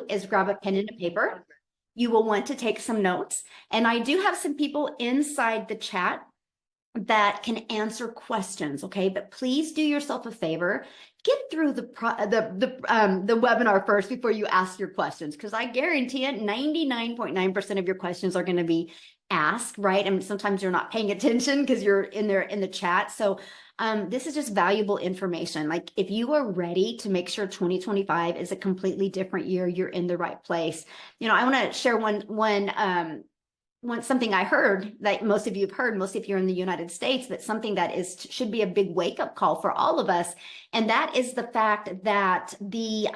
is grab a pen and a paper. You will want to take some notes. And I do have some people inside the chat that can answer questions, okay? But please do yourself a favor, get through the webinar first before you ask your questions, because I guarantee it, 99.9% of your questions are going to be asked, right? And sometimes you're not paying attention because you're in there in the chat. So this is just valuable information. Like if you are ready to make sure 2025 is a completely different year, you're in the right place. You know, I want to share something I heard that most of you have heard, most of you are in the United States, but something that should be a big wake-up call for all of us. And that is the fact that the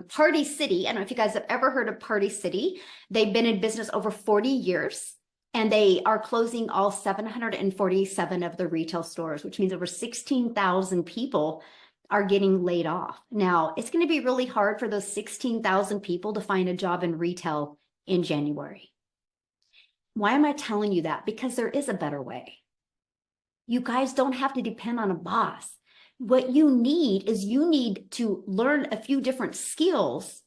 Party City, I don't know if you guys have ever heard of Party City. They've been in business over 40 years. And they are closing all 747 of the retail stores, which means over 16,000 people are getting laid off. Now, it's going to be really hard for those 16,000 people to find a job in retail in January. Why am I telling you that? Because there is a better way. You guys don't have to depend on a boss. What you need is you need to learn a few different skills,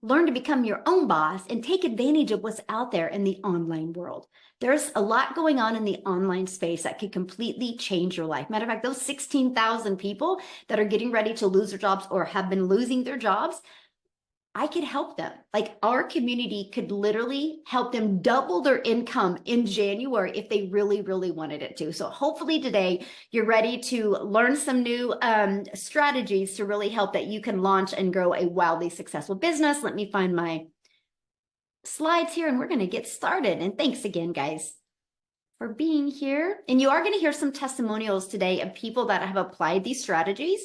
learn to become your own boss, and take advantage of what's out there in the online world. There's a lot going on in the online space that could completely change your life. Matter of fact, those 16,000 people that are getting ready to lose their jobs or have been losing their jobs, I could help them. Like our community could literally help them double their income in January if they really, really wanted it to. So hopefully today you're ready to learn some new strategies to really help that you can launch and grow a wildly successful business. Let me find my slides here and we're going to get started. And thanks again, guys, for being here. And you are going to hear some testimonials today of people that have applied these strategies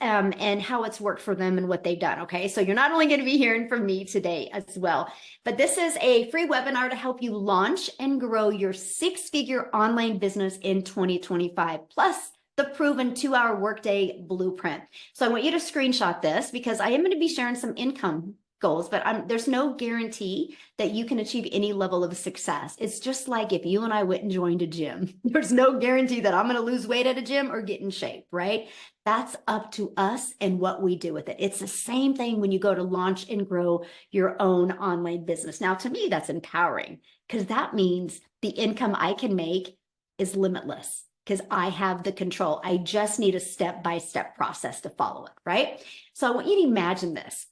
and how it's worked for them and what they've done, okay? So you're not only going to be hearing from me today as well, but this is a free webinar to help you launch and grow your six-figure online business in 2025, plus the proven 2-hour workday blueprint. So I want you to screenshot this because I am going to be sharing some income goals, but there's no guarantee that you can achieve any level of success. It's just like if you and I went and joined a gym. There's no guarantee that I'm going to lose weight at a gym or get in shape, right? That's up to us and what we do with it. It's the same thing when you go to launch and grow your own online business. Now, to me, that's empowering because that means the income I can make is limitless because I have the control. I just need a step-by-step process to follow it, right? So I want you to imagine this.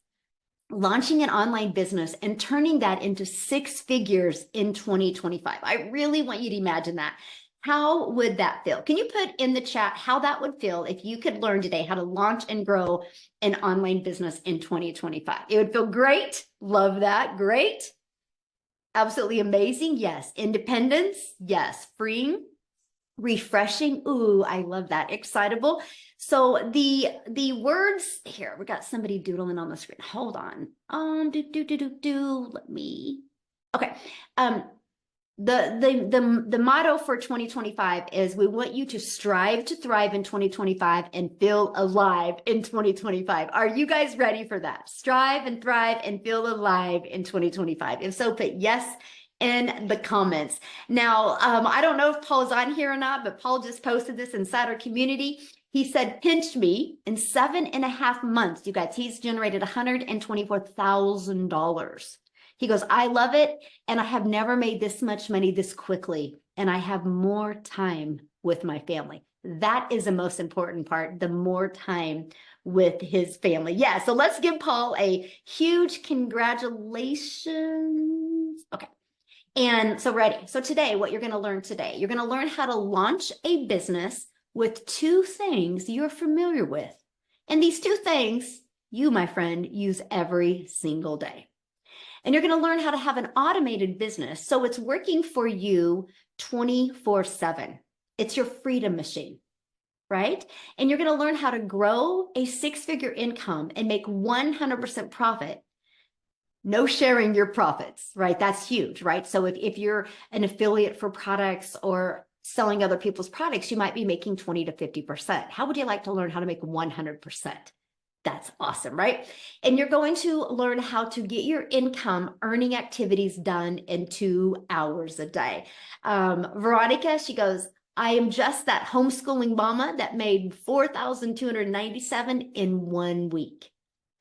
Launching an online business and turning that into 6 figures in 2025. I really want you to imagine that. How would that feel? Can you put in the chat how that would feel if you could learn today how to launch and grow an online business in 2025? It would feel great. Love that. Great. Absolutely amazing. Yes. Independence. Yes. Freeing. Refreshing. Ooh, I love that. Excitable. So the words here, we got somebody doodling on the screen. Hold on. Let me. Okay. The motto for 2025 is we want you to strive to thrive in 2025 and feel alive in 2025. Are you guys ready for that? Strive and thrive and feel alive in 2025. If so, put yes in the comments. Now, I don't know if Paul's on here or not, but Paul just posted this inside our community. He said, pinch me in 7.5 months. You guys, he's generated $124,000. He goes, I love it. And I have never made this much money this quickly. And I have more time with my family. That is the most important part, the more time with his family. Yeah, so let's give Paul a huge congratulations. Okay. And so ready. So today, what you're going to learn today, you're going to learn how to launch a business with 2 things you're familiar with. And these 2 things you, my friend, use every single day. And you're going to learn how to have an automated business so it's working for you 24/7. It's your freedom machine, right? And you're going to learn how to grow a 6-figure income and make 100% profit. No sharing your profits, right? That's huge, right? So if you're an affiliate for products or selling other people's products, you might be making 20 to 50%. How would you like to learn how to make 100%? That's awesome, right? And you're going to learn how to get your income earning activities done in 2 hours a day. Veronica, she goes, I am just that homeschooling mama that made $4,297 in 1 week.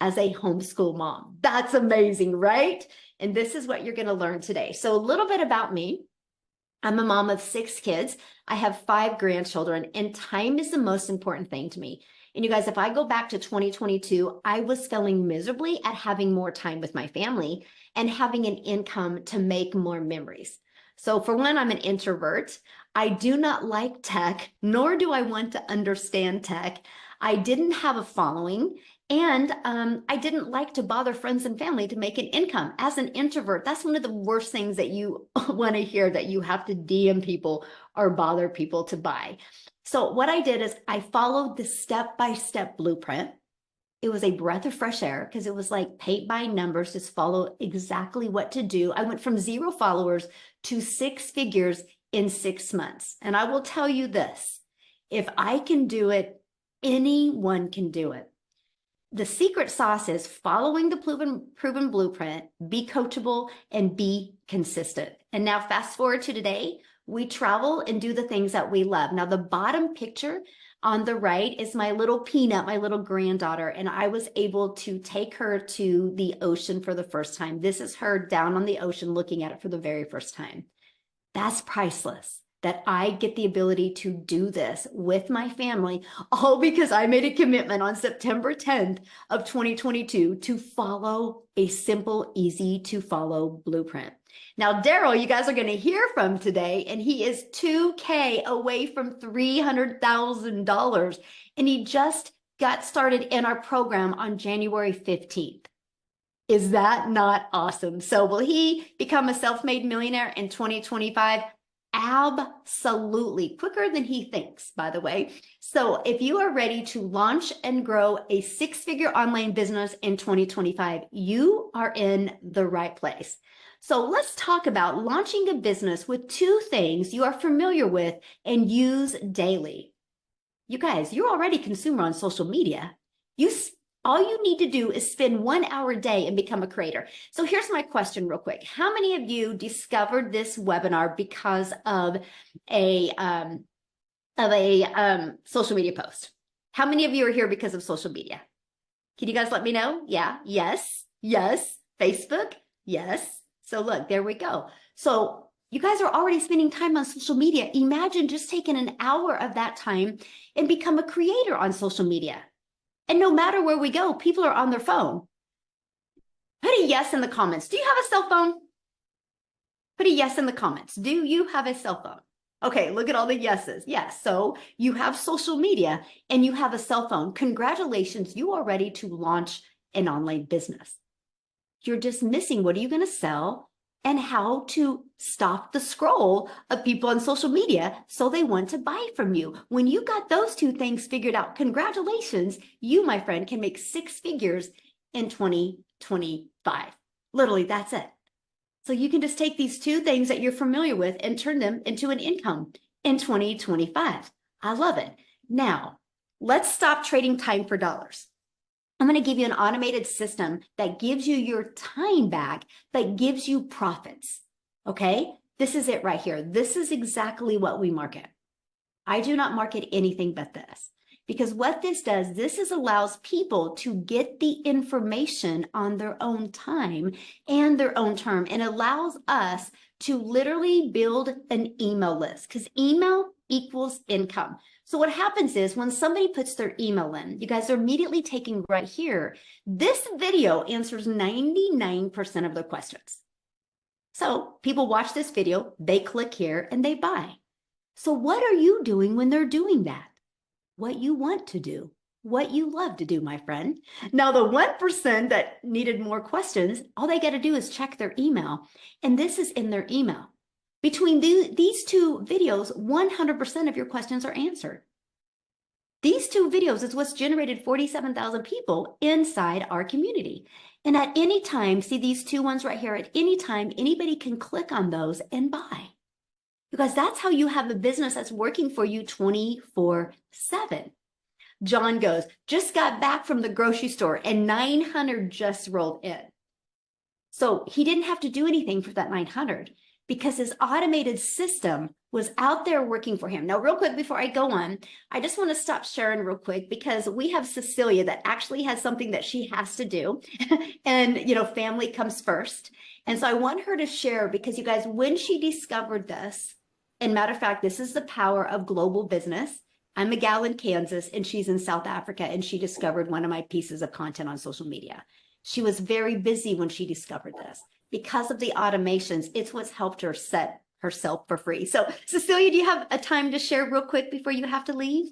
as a homeschool mom. That's amazing, right? And this is what you're going to learn today. So a little bit about me. I'm a mom of 6 kids. I have 5 grandchildren, and time is the most important thing to me. And you guys, if I go back to 2022, I was failing miserably at having more time with my family and having an income to make more memories. So for one, I'm an introvert. I do not like tech, nor do I want to understand tech. I didn't have a following, and I didn't like to bother friends and family to make an income. As an introvert, that's one of the worst things that you want to hear, that you have to DM people or bother people to buy. So what I did is I followed the step-by-step blueprint. It was a breath of fresh air because it was like paint by numbers, just follow exactly what to do. I went from 0 followers to 6 figures in 6 months. And I will tell you this, if I can do it, anyone can do it. The secret sauce is following the proven blueprint, be coachable, and be consistent. And now fast forward to today, we travel and do the things that we love. Now the bottom picture on the right is my little Peanut, my little granddaughter, and I was able to take her to the ocean for the first time. This is her down on the ocean looking at it for the very first time. That's priceless, that I get the ability to do this with my family, all because I made a commitment on September 10th of 2022 to follow a simple, easy to follow blueprint. Now, Daryl, you guys are going to hear from today, and he is $2K away from $300,000, and he just got started in our program on January 15th. Is that not awesome? So will he become a self-made millionaire in 2025? Absolutely. Quicker than he thinks, by the way. So if you are ready to launch and grow a 6-figure online business in 2025, you are in the right place. So let's talk about launching a business with 2 things you are familiar with and use daily. You guys, you're already a consumer on social media. All you need to do is spend 1 hour a day and become a creator. So here's my question real quick. How many of you discovered this webinar because of a social media post? How many of you are here because of social media? Can you guys let me know? Yeah, yes, yes. Facebook, yes. So look, there we go. So you guys are already spending time on social media. Imagine just taking an hour of that time and become a creator on social media. And no matter where we go, people are on their phone. Put a yes in the comments. Do you have a cell phone? Put a yes in the comments. Do you have a cell phone? Okay, look at all the yeses. Yes, so you have social media and you have a cell phone. Congratulations, you are ready to launch an online business. You're just missing what are you going to sell and how to stop the scroll of people on social media so they want to buy from you. When you got those 2 things figured out, congratulations, you, my friend, can make 6 figures in 2025. Literally, that's it. So you can just take these 2 things that you're familiar with and turn them into an income in 2025. I love it. Now, let's stop trading time for dollars. I'm going to give you an automated system that gives you your time back, but gives you profits. Okay? This is it right here. This is exactly what we market. I do not market anything but this. Because what this does, allows people to get the information on their own time and their own term, and allows us to literally build an email list, because email equals income. So what happens is when somebody puts their email in, you guys are immediately taking right here. This video answers 99% of their questions. So people watch this video, they click here, and they buy. So what are you doing when they're doing that? What you want to do, what you love to do, my friend. Now, the 1% that needed more questions, all they got to do is check their email. And this is in their email. Between these 2 videos, 100% of your questions are answered. These 2 videos is what's generated 47,000 people inside our community. And at any time, see these 2 ones right here, at any time, anybody can click on those and buy. Because that's how you have a business that's working for you 24/7. John goes, just got back from the grocery store and 900 just rolled in. So he didn't have to do anything for that 900. because his automated system was out there working for him. Now, real quick, before I go on, I just want to stop Sharon real quick because we have Cecilia that actually has something that she has to do. And, you know, family comes first. And so I want her to share because you guys, when she discovered this, and matter of fact, this is the power of global business. I'm a gal in Kansas and she's in South Africa, and she discovered one of my pieces of content on social media. She was very busy when she discovered this. Because of the automations, it's what's helped her set herself for free. So Cecilia, do you have a time to share real quick before you have to leave?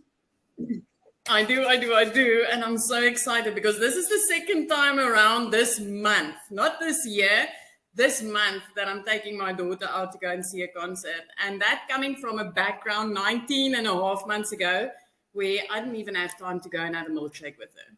I do. And I'm so excited because this is the second time around this month, not this year, this month that I'm taking my daughter out to go and see a concert. And that coming from a background 19 and a half months ago, where I didn't even have time to go and have a milkshake with her.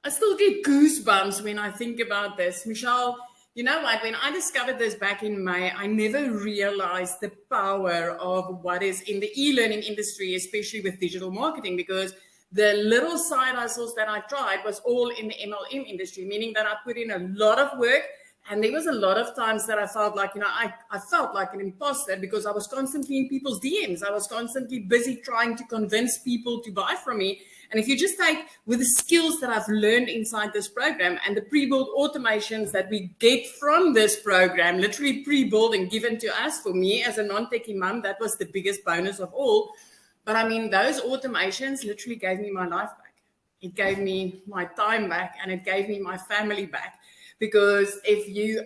I still get goosebumps when I think about this. Michelle, you know what? When I discovered this back in May, I never realized the power of what is in the e-learning industry, especially with digital marketing, because the little side hustles that I tried was all in the MLM industry, meaning that I put in a lot of work. And there was a lot of times that I felt like, you know, I felt like an imposter because I was constantly in people's DMs. I was constantly busy trying to convince people to buy from me. And if you just take with the skills that I've learned inside this program and the pre-built automations that we get from this program, literally pre-built and given to us, for me as a non-techie mom, that was the biggest bonus of all. But I mean, those automations literally gave me my life back. It gave me my time back and it gave me my family back. Because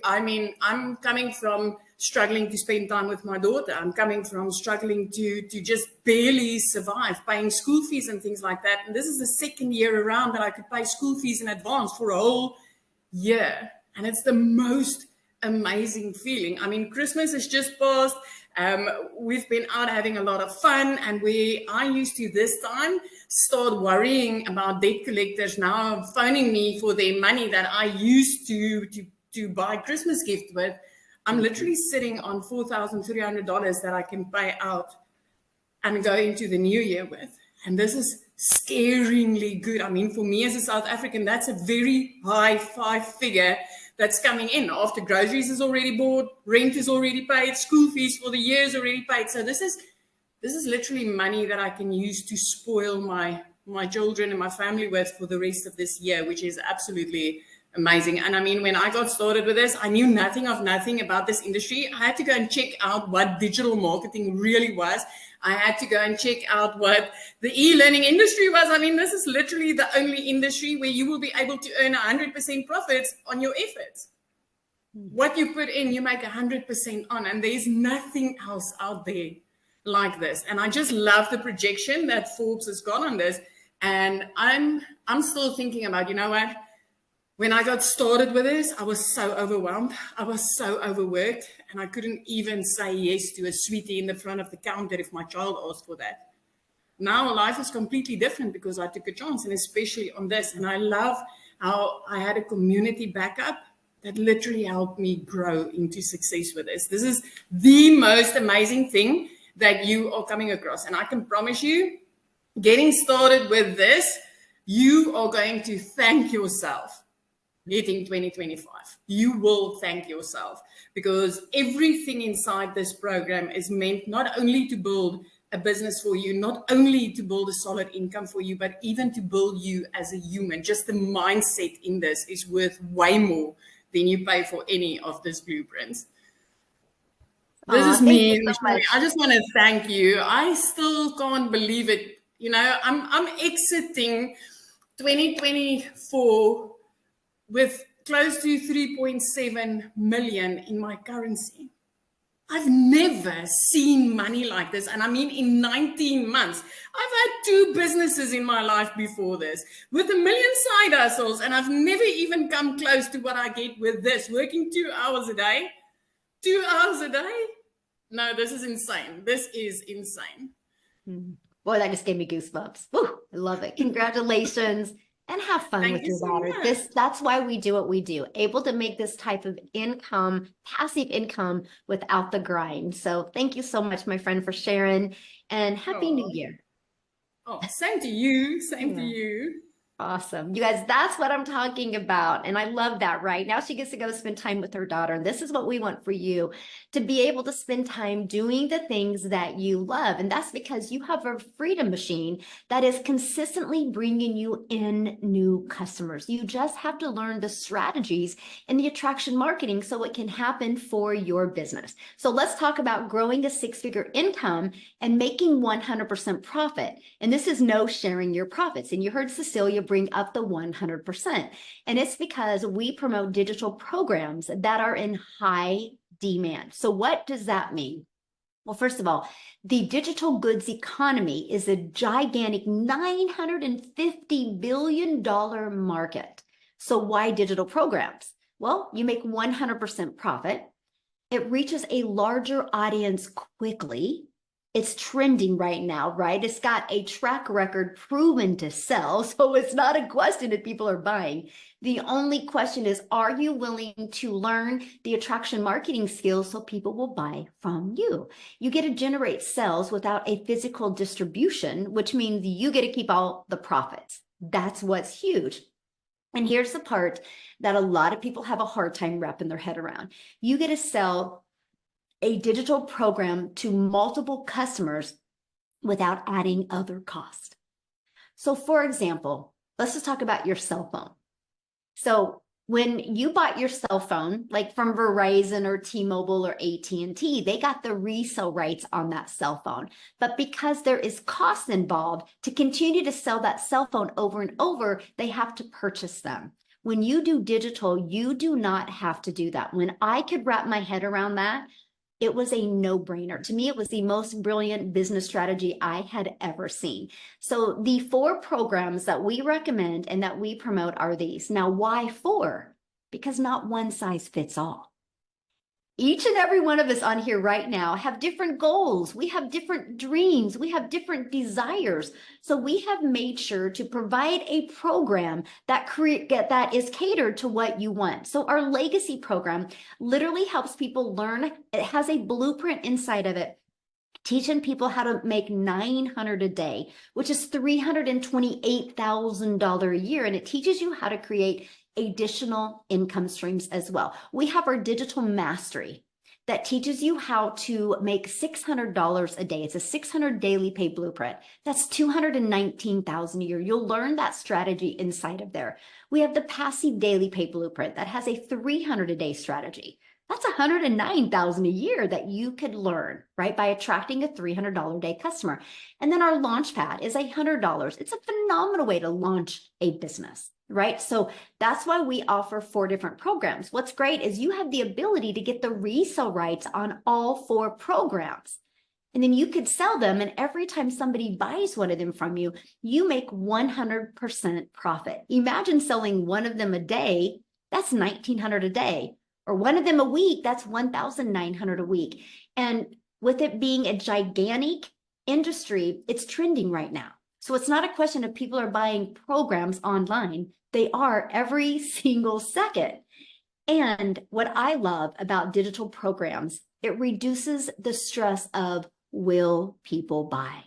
I'm coming from struggling to spend time with my daughter. I'm coming from struggling to just barely survive, paying school fees and things like that. And this is the second year around that I could pay school fees in advance for a whole year. And it's the most amazing feeling. I mean, Christmas has just passed. We've been out having a lot of fun, and I used to this time start worrying about debt collectors now phoning me for their money that I used to buy Christmas gift with. I'm literally sitting on $4,300 that I can pay out and go into the new year with. And this is scaringly good. I mean, for me as a South African, that's a very high five-figure that's coming in after groceries is already bought, rent is already paid, school fees for the year is already paid. So this is literally money that I can use to spoil my children and my family with for the rest of this year, which is absolutely amazing. And I mean, when I got started with this, I knew nothing about this industry. I had to go and check out what digital marketing really was. I had to go and check out what the e-learning industry was. I mean, this is literally the only industry where you will be able to earn 100% profits on your efforts. What you put in, you make 100% on, and there's nothing else out there like this. And I just love the projection that Forbes has got on this. And I'm still thinking about, you know what? When I got started with this, I was so overwhelmed. I was so overworked, and I couldn't even say yes to a sweetie in the front of the counter if my child asked for that. Now life is completely different because I took a chance, and especially on this. And I love how I had a community backup that literally helped me grow into success with this. This is the most amazing thing that you are coming across. And I can promise you, getting started with this, you are going to thank yourself. Hitting 2025, you will thank yourself, because everything inside this program is meant not only to build a business for you, not only to build a solid income for you, but even to build you as a human. Just the mindset in this is worth way more than you pay for any of these blueprints. This is me. So I just want to thank you. I still can't believe it. You know, I'm exiting 2024 with close to 3.7 million in my currency. I've never seen money like this. And I mean, in 19 months, I've had 2 businesses in my life before this with 1 million side hustles. And I've never even come close to what I get with this, working 2 hours a day. 2 hours a day? No, this is insane. This is insane. Boy, that just gave me goosebumps. Woo, I love it. Congratulations. And have fun with your daughter. That's why we do what we do, able to make this type of income, passive income, without the grind. So thank you so much, my friend, for sharing, and Happy New Year. Oh, same to you. Same to you. Awesome. You guys, that's what I'm talking about. And I love that, right? Now she gets to go spend time with her daughter. And this is what we want for you, to be able to spend time doing the things that you love. And that's because you have a freedom machine that is consistently bringing you in new customers. You just have to learn the strategies in the attraction marketing so it can happen for your business. So let's talk about growing a six-figure income and making 100% profit. And this is no sharing your profits. And you heard Cecilia bring up the 100%. And it's because we promote digital programs that are in high demand. So what does that mean? Well, first of all, the digital goods economy is a gigantic $950 billion market. So why digital programs? Well, you make 100% profit. It reaches a larger audience quickly. It's trending right now, right? It's got a track record proven to sell. So it's not a question if people are buying. The only question is, are you willing to learn the attraction marketing skills so people will buy from you? You get to generate sales without a physical distribution, which means you get to keep all the profits. That's what's huge. And here's the part that a lot of people have a hard time wrapping their head around. You get to sell a digital program to multiple customers without adding other cost. So for example, let's just talk about your cell phone. So when you bought your cell phone, like from Verizon or T-Mobile or AT&T, they got the resale rights on that cell phone. But because there is cost involved to continue to sell that cell phone over and over, they have to purchase them. When you do digital, you do not have to do that. When I could wrap my head around that, it was a no-brainer. To me, it was the most brilliant business strategy I had ever seen. So the 4 programs that we recommend and that we promote are these. Now, why 4? Because not one size fits all. Each and every one of us on here right now have different goals. We have different dreams. We have different desires. So we have made sure to provide a program that is catered to what you want. So our legacy program literally helps people learn. It has a blueprint inside of it, teaching people how to make $900 a day, which is $328,000 a year. And it teaches you how to create additional income streams as well. We have our digital mastery that teaches you how to make $600 a day. It's a 600 daily pay blueprint. That's $219,000 a year. You'll learn that strategy inside of there. We have the passive daily pay blueprint that has a 300 a day strategy. That's $109,000 a year that you could learn, right, by attracting a $300 a day customer. And then our launch pad is $100. It's a phenomenal way to launch a business, right? So that's why we offer 4 different programs. What's great is you have the ability to get the resale rights on all 4 programs. And then you could sell them, and every time somebody buys one of them from you, you make 100% profit. Imagine selling one of them a day, that's $1,900 a day. Or one of them a week, that's $1,900 a week. And with it being a gigantic industry, it's trending right now. So it's not a question of people are buying programs online. They are every single second. And what I love about digital programs, it reduces the stress of, will people buy?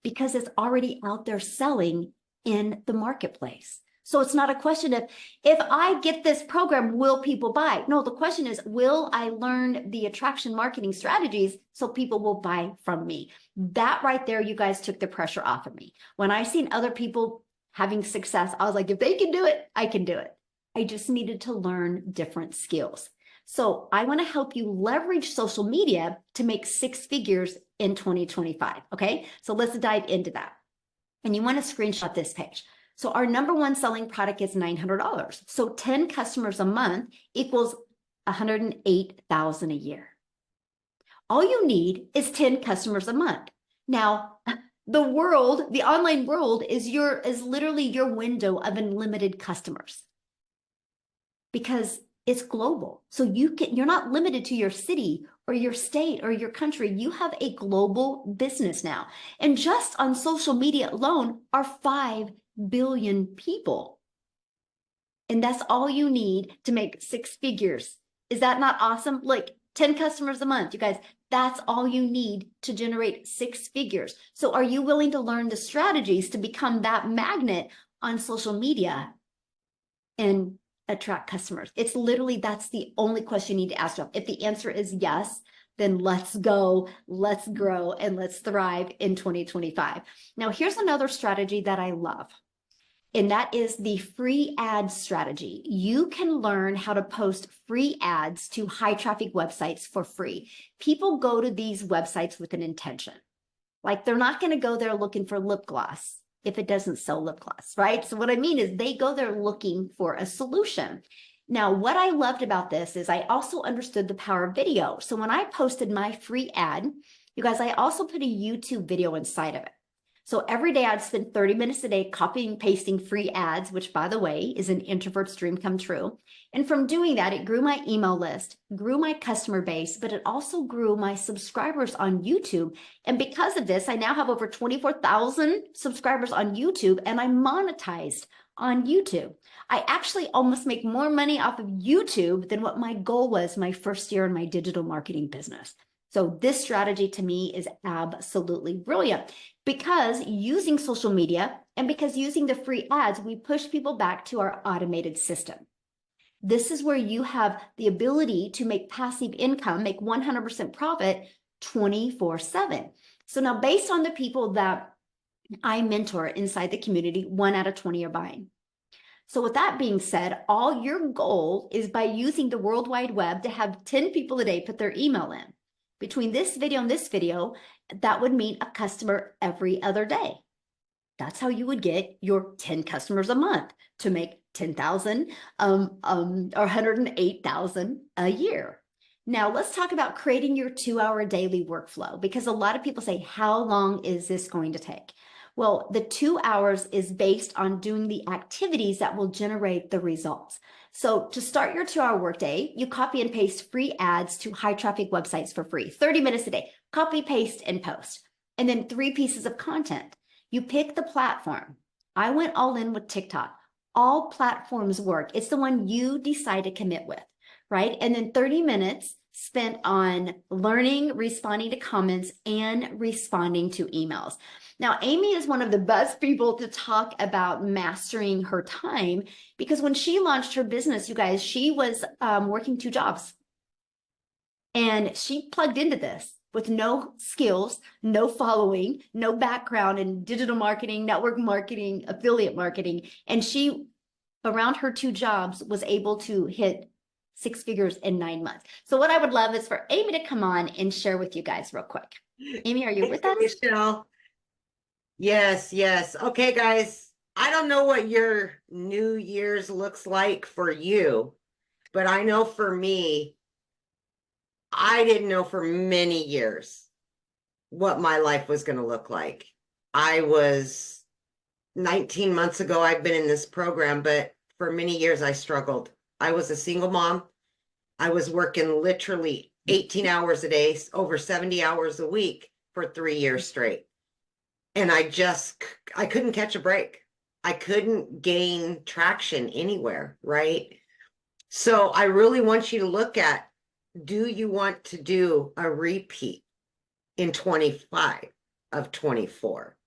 Because it's already out there selling in the marketplace. So it's not a question of, if I get this program, will people buy? No, the question is, will I learn the attraction marketing strategies so people will buy from me? That right there, you guys took the pressure off of me. When I seen other people having success, I was like, if they can do it, I can do it. I just needed to learn different skills. So I want to help you leverage social media to make 6 figures in 2025. Okay, so let's dive into that. And you want to screenshot this page. So our number 1 selling product is $900. So 10 customers a month equals $108,000 a year. All you need is 10 customers a month. Now, the online world is literally your window of unlimited customers, because it's global. So you're not limited to your city or your state or your country. You have a global business now. And just on social media alone are 5 billion people. And that's all you need to make 6 figures. Is that not awesome? Like 10 customers a month, you guys, that's all you need to generate 6 figures. So are you willing to learn the strategies to become that magnet on social media and attract customers? It's literally, that's the only question you need to ask yourself. If the answer is yes, then let's go, let's grow, and let's thrive in 2025. Now, here's another strategy that I love, and that is the free ad strategy. You can learn how to post free ads to high traffic websites for free. People go to these websites with an intention. Like, they're not going to go there looking for lip gloss if it doesn't sell lip gloss, right? So what I mean is they go there looking for a solution. Now, what I loved about this is I also understood the power of video. So when I posted my free ad, you guys, I also put a YouTube video inside of it. So every day I'd spend 30 minutes a day copying and pasting free ads, which, by the way, is an introvert's dream come true. And from doing that, it grew my email list, grew my customer base, but it also grew my subscribers on YouTube. And because of this, I now have over 24,000 subscribers on YouTube, and I monetized on YouTube. I actually almost make more money off of YouTube than what my goal was my first year in my digital marketing business. So this strategy to me is absolutely brilliant, because using social media and because using the free ads, we push people back to our automated system. This is where you have the ability to make passive income, make 100% profit 24/7. So now, based on the people that I mentor inside the community, 1 out of 20 are buying. So with that being said, all your goal is by using the World Wide Web to have 10 people a day put their email in. Between this video and this video, that would mean a customer every other day. That's how you would get your 10 customers a month to make 10,000 or 108,000 a year. Now let's talk about creating your 2-hour daily workflow, because a lot of people say, how long is this going to take? Well, the 2 hours is based on doing the activities that will generate the results. So to start your 2-hour workday, you copy and paste free ads to high traffic websites for free, 30 minutes a day, copy, paste, and post. And then 3 pieces of content. You pick the platform. I went all in with TikTok. All platforms work. It's the one you decide to commit with, right? And then 30 minutes spent on learning, responding to comments, and responding to emails. Now, Amy is one of the best people to talk about mastering her time, because when she launched her business, you guys, she was working 2 jobs. And she plugged into this with no skills, no following, no background in digital marketing, network marketing, affiliate marketing. And she, around her 2 jobs, was able to hit 6 figures in 9 months. So what I would love is for Amy to come on and share with you guys real quick. Amy, are you with us? Michelle. Yes, yes. Okay, guys. I don't know what your New Year's looks like for you, but I know for me, I didn't know for many years what my life was going to look like. I was 19 months ago, I've been in this program, but for many years I struggled. I was a single mom. I was working literally 18 hours a day, over 70 hours a week for 3 years straight. And I couldn't catch a break. I couldn't gain traction anywhere, right? So I really want you to look at, do you want to do a repeat in 25 of 24?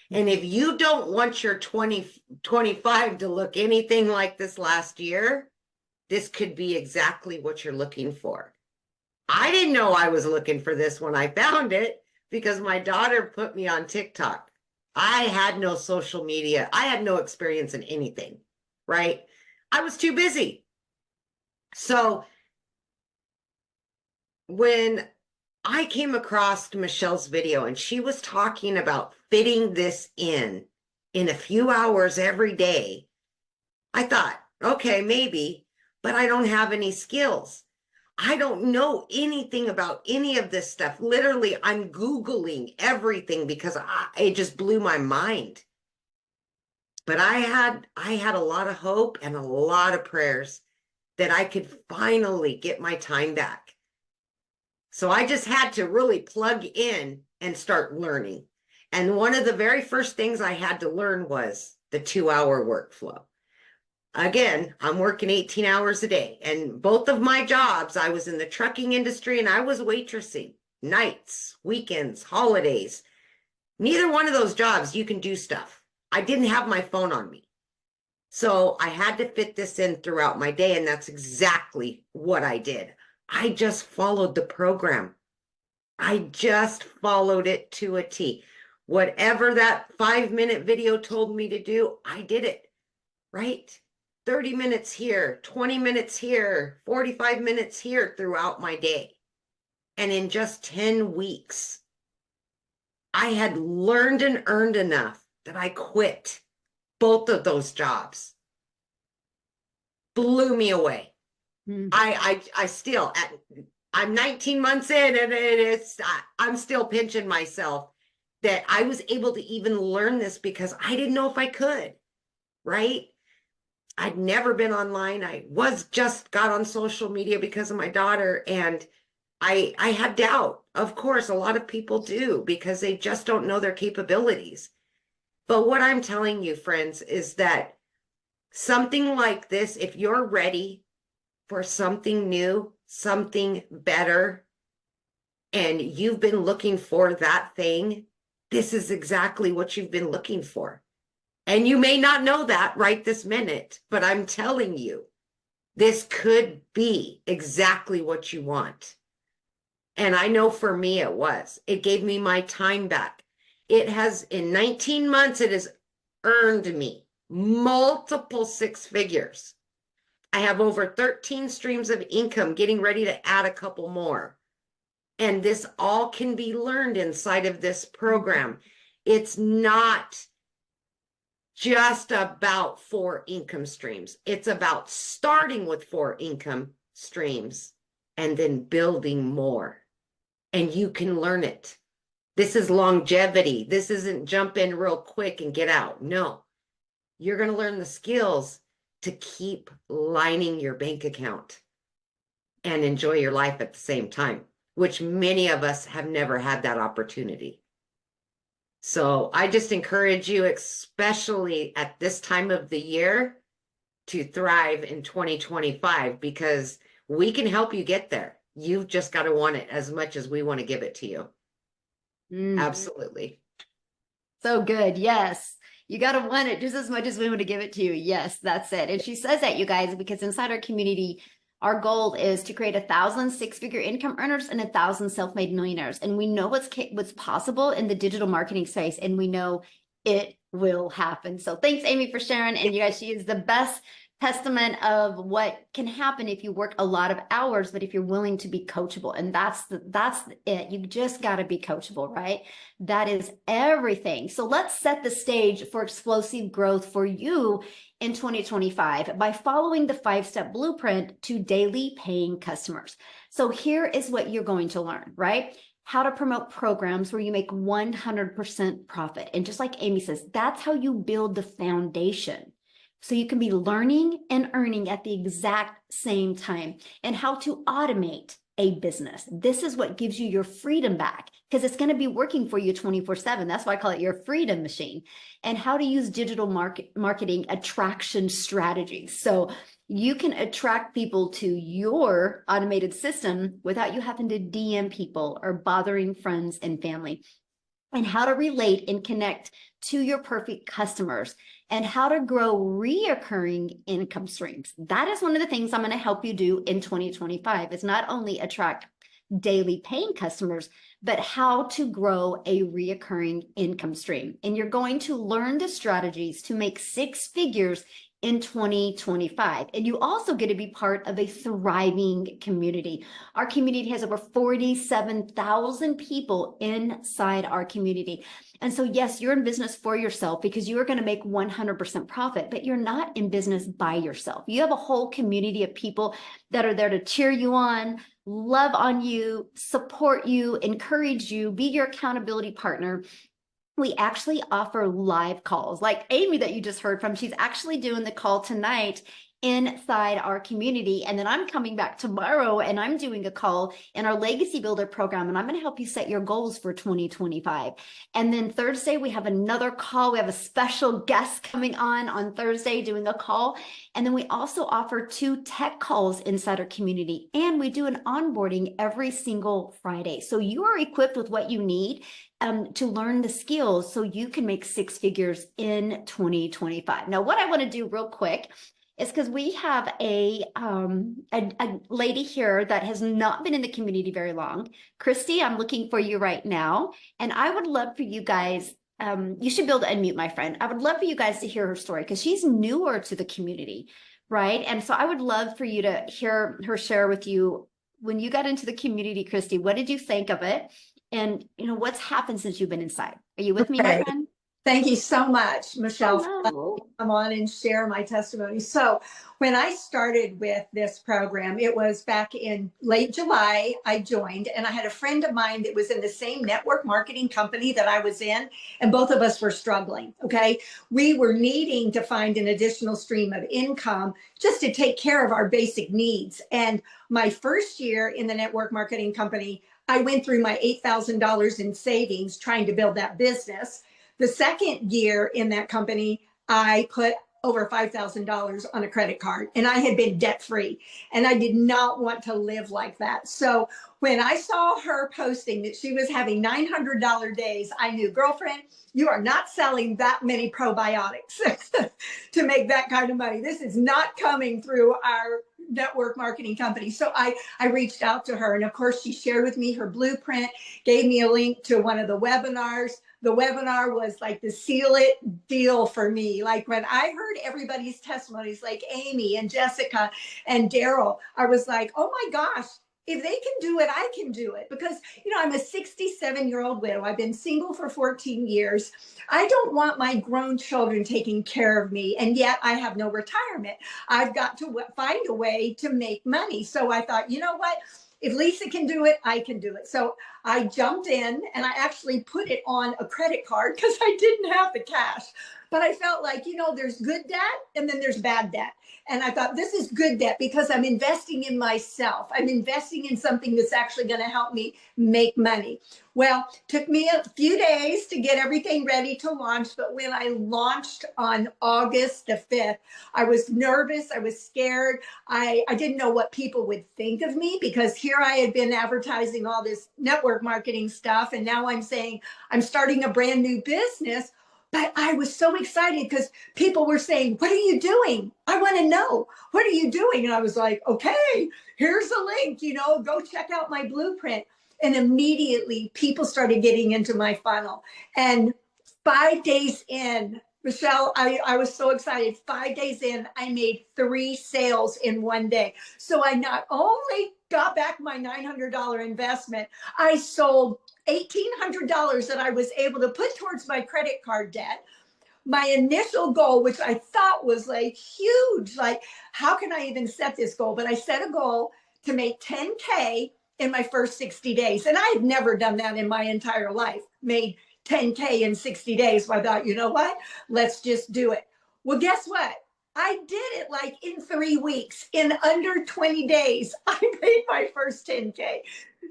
And if you don't want your 2025 to look anything like this last year, this could be exactly what you're looking for. I didn't know I was looking for this when I found it, because my daughter put me on TikTok. I had no social media. I had no experience in anything, right? I was too busy. So when I came across Michelle's video and she was talking about fitting this in a few hours every day, I thought, okay, maybe, but I don't have any skills. I don't know anything about any of this stuff. Literally, I'm Googling everything because it just blew my mind. But I had a lot of hope and a lot of prayers that I could finally get my time back. So I just had to really plug in and start learning. And one of the very first things I had to learn was the 2-hour workflow. Again, I'm working 18 hours a day, and both of my jobs, I was in the trucking industry and I was waitressing, nights, weekends, holidays. Neither one of those jobs, you can do stuff. I didn't have my phone on me. So I had to fit this in throughout my day, and that's exactly what I did. I just followed the program. I just followed it to a T. Whatever that 5-minute video told me to do, I did it, right? 30 minutes here, 20 minutes here, 45 minutes here throughout my day. And in just 10 weeks, I had learned and earned enough that I quit both of those jobs. Blew me away. Mm. I still, I'm 19 months in, and I'm still pinching myself that I was able to even learn this because I didn't know if I could, right? I'd never been online. I got on social media because of my daughter, and I had doubt. Of course, a lot of people do because they just don't know their capabilities. But what I'm telling you, friends, is that something like this, if you're ready for something new, something better, and you've been looking for that thing, this is exactly what you've been looking for. And you may not know that right this minute, but I'm telling you, this could be exactly what you want. And I know for me it was. It gave me my time back. It has, in 19 months, it has earned me multiple 6 figures. I have over 13 streams of income, getting ready to add a couple more. And this all can be learned inside of this program. It's not just about 4 income streams. It's about starting with 4 income streams and then building more. And you can learn it. This is longevity. This isn't jump in real quick and get out. No, you're going to learn the skills to keep lining your bank account and enjoy your life at the same time, which many of us have never had that opportunity. So I just encourage you, especially at this time of the year, to thrive in 2025, because we can help you get there. You've just got to want it as much as we want to give it to you. Absolutely. So good. Yes. You got to want it just as much as we want to give it to you. Yes, that's it. And she says that, you guys, because inside our community, our goal is to create 1,000 6-figure income earners and 1,000 self-made millionaires. And we know what's possible in the digital marketing space, and we know it will happen. So thanks, Amy, for sharing. And you guys, she is the best testament of what can happen if you work a lot of hours, but if you're willing to be coachable. And that's it. You just got to be coachable, right? That is everything. So let's set the stage for explosive growth for you in 2025 by following the 5-step blueprint to daily paying customers. So here is what you're going to learn, right? How to promote programs where you make 100% profit. And just like Amy says, that's how you build the foundation. So you can be learning and earning at the exact same time, and how to automate a business. This is what gives you your freedom back, because it's going to be working for you 24/7. That's why I call it your freedom machine. And how to use digital marketing attraction strategies. So you can attract people to your automated system without you having to DM people or bothering friends and family. And how to relate and connect to your perfect customers, and how to grow reoccurring income streams. That is one of the things I'm going to help you do in 2025. Is not only attract daily paying customers, but how to grow a reoccurring income stream. And you're going to learn the strategies to make 6 figures in 2025. And you also get to be part of a thriving community. Our community has over 47,000 people inside our community. And so, yes, you're in business for yourself because you are going to make 100% profit, but you're not in business by yourself. You have a whole community of people that are there to cheer you on, love on you, support you, encourage you, be your accountability partner. We actually offer live calls like Amy that you just heard from. She's actually doing the call tonight inside our community. And then I'm coming back tomorrow and I'm doing a call in our Legacy Builder program, and I'm going to help you set your goals for 2025. And then Thursday, we have another call. We have a special guest coming on Thursday doing a call. And then we also offer 2 tech calls inside our community, and we do an onboarding every single Friday. So you are equipped with what you need to learn the skills so you can make 6 figures in 2025. Now, what I want to do real quick is, because we have a lady here that has not been in the community very long. Christy, I'm looking for you right now. And I would love for you guys, you should be able to unmute, my friend. I would love for you guys to hear her story, because she's newer to the community, right? And so I would love for you to hear her share with you, when you got into the community, Christy, what did you think of it? And, you know, what's happened since you've been inside? Are you with me, my friend? Thank you so much, Michelle, for Hello. letting me come on and share my testimony. So when I started with this program, it was back in late July, I joined, and I had a friend of mine that was in the same network marketing company that I was in, and both of us were struggling, okay? We were needing to find an additional stream of income just to take care of our basic needs. And my first year in the network marketing company, I went through my $8,000 in savings trying to build that business. The second year in that company, I put over $5,000 on a credit card, and I had been debt free, and I did not want to live like that. So when I saw her posting that she was having $900 days, I knew, girlfriend, you are not selling that many probiotics to make that kind of money. This is not coming through our network marketing company. So I reached out to her, and of course she shared with me her blueprint, gave me a link to one of the webinars. The webinar was like the seal it deal for me. Like when I heard everybody's testimonies, like Amy and Jessica and Daryl, I was like, oh my gosh, if they can do it, I can do it. Because, you know, I'm a 67-year-old widow. I've been single for 14 years. I don't want my grown children taking care of me, and yet I have no retirement. I've got to find a way to make money. So I thought, you know what? If Lisa can do it, I can do it. So I jumped in, and I actually put it on a credit card because I didn't have the cash. But I felt like, you know, there's good debt and then there's bad debt. And I thought, this is good debt because I'm investing in myself. I'm investing in something that's actually going to help me make money. Well, took me a few days to get everything ready to launch. But when I launched on August the 5th, I was nervous. I was scared. I didn't know what people would think of me, because here I had been advertising all this network marketing stuff. And now I'm saying I'm starting a brand new business. But I was so excited because people were saying, what are you doing? I want to know. What are you doing? And I was like, okay, here's a link, you know, go check out my blueprint. And immediately people started getting into my funnel. And 5 days in, Michelle, I was so excited. 5 days in, I made 3 sales in one day. So I not only got back my $900 investment, I sold $1,800 that I was able to put towards my credit card debt. My initial goal, which I thought was like huge, like how can I even set this goal? But I set a goal to make 10K in my first 60 days. And I had never done that in my entire life, made 10K in 60 days. So I thought, you know what? Let's just do it. Well, guess what? I did it like in 3 weeks. In under 20 days, I made my first 10K.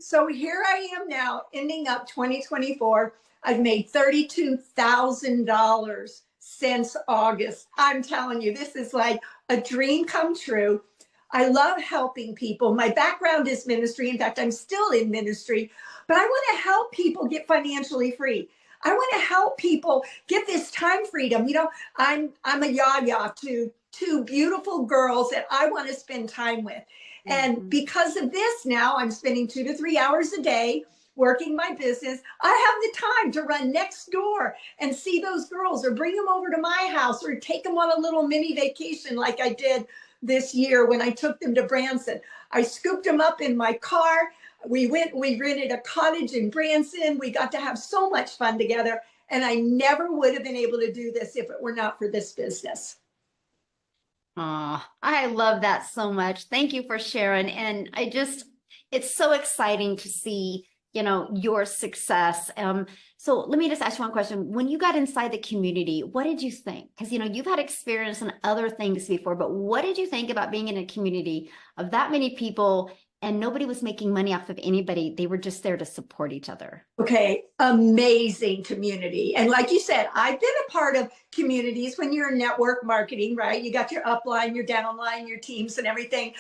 So here I am now, ending up 2024. I've made $32,000 since August. I'm telling you, this is like a dream come true. I love helping people. My background is ministry. In fact, I'm still in ministry, but I want to help people get financially free. I want to help people get this time freedom. You know, I'm a yaya to 2 beautiful girls that I want to spend time with. And because of this, now I'm spending 2 to 3 hours a day working my business. I have the time to run next door and see those girls, or bring them over to my house, or take them on a little mini vacation like I did this year when I took them to Branson. I scooped them up in my car. We rented a cottage in Branson. We got to have so much fun together. And I never would have been able to do this if it were not for this business. Oh, I love that so much. Thank you for sharing. And it's so exciting to see your success. So let me just ask you one question. When you got inside the community, what did you think? Because, you've had experience in other things before, but what did you think about being in a community of that many people and nobody was making money off of anybody? They were just there to support each other. Okay, amazing community. And like you said, I've been a part of communities when you're in network marketing, right? You got your upline, your downline, your teams and everything.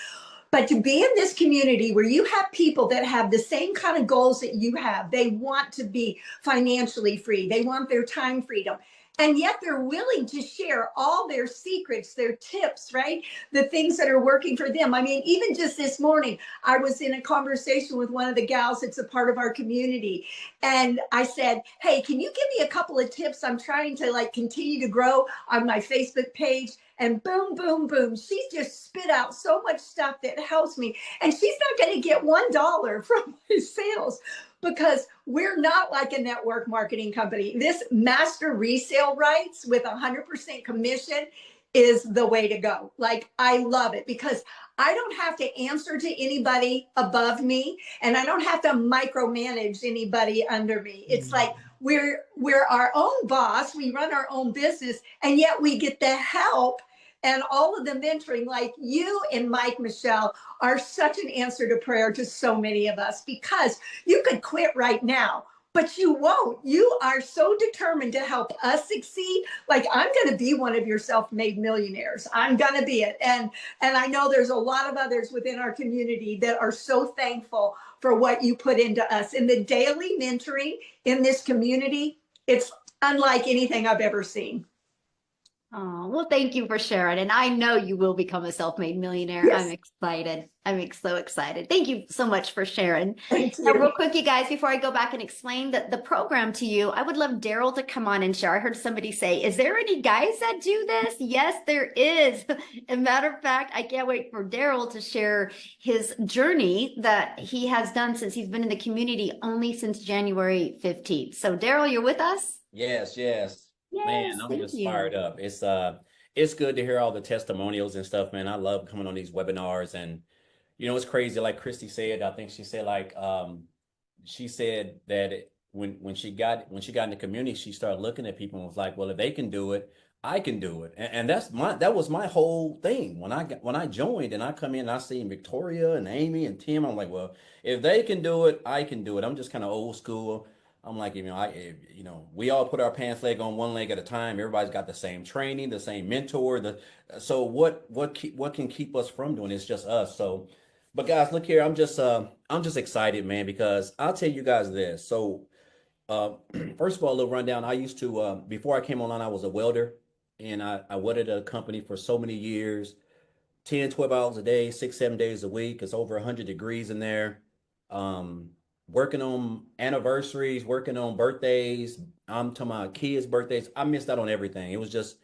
But to be in this community where you have people that have the same kind of goals that you have, they want to be financially free, they want their time freedom. And yet they're willing to share all their secrets, their tips, right? The things that are working for them. I mean, even just this morning, I was in a conversation with one of the gals that's a part of our community. And I said, hey, can you give me a couple of tips? I'm trying to continue to grow on my Facebook page. And boom, boom, boom. She just spit out so much stuff that helps me. And she's not going to get $1 from my sales because we're not like a network marketing company. This master resale rights with 100% commission is the way to go. I love it because I don't have to answer to anybody above me and I don't have to micromanage anybody under me. It's like we're our own boss, we run our own business, and yet we get the help and all of the mentoring. Like you and Mike, Michelle, are such an answer to prayer to so many of us because you could quit right now, but you won't. You are so determined to help us succeed. Like, I'm going to be one of your self-made millionaires. I'm going to be it. And I know there's a lot of others within our community that are so thankful for what you put into us. And the daily mentoring in this community, it's unlike anything I've ever seen. Oh, well, thank you for sharing. And I know you will become a self-made millionaire. Yes. I'm excited. So excited. Thank you so much for sharing. Thank Now, you. real quick, you guys, before I go back and explain the program to you, I would love Daryl to come on and share. I heard somebody say, is there any guys that do this? Yes, there is. As a matter of fact, I can't wait for Daryl to share his journey that he has done since he's been in the community only since January 15th. So Daryl, you're with us? Yes, yes. Man, Yes, I'm thank just you. fired up. It's good to hear all the testimonials and stuff, man. I love coming on these webinars and it's crazy. Like Christy said, I think she said she said that when she got in the community, she started looking at people and was like, well, if they can do it, I can do it. And that was my whole thing. When I joined and I come in and I see Victoria and Amy and Tim, I'm like, well, if they can do it, I can do it. I'm just kind of old school. I'm like, we all put our pants leg on one leg at a time. Everybody's got the same training, the same mentor. So what can keep us from doing it? It's just us. So, but guys, look here. I'm just excited, man, because I'll tell you guys this. So, first of all, a little rundown. I used to before I came online, I was a welder, and I welded at a company for so many years, 10, 12 hours a day, 6, 7 days a week. It's over 100 degrees in there. Um, Working on anniversaries, working on birthdays. I'm talking about kids' birthdays. I missed out on everything. It was just,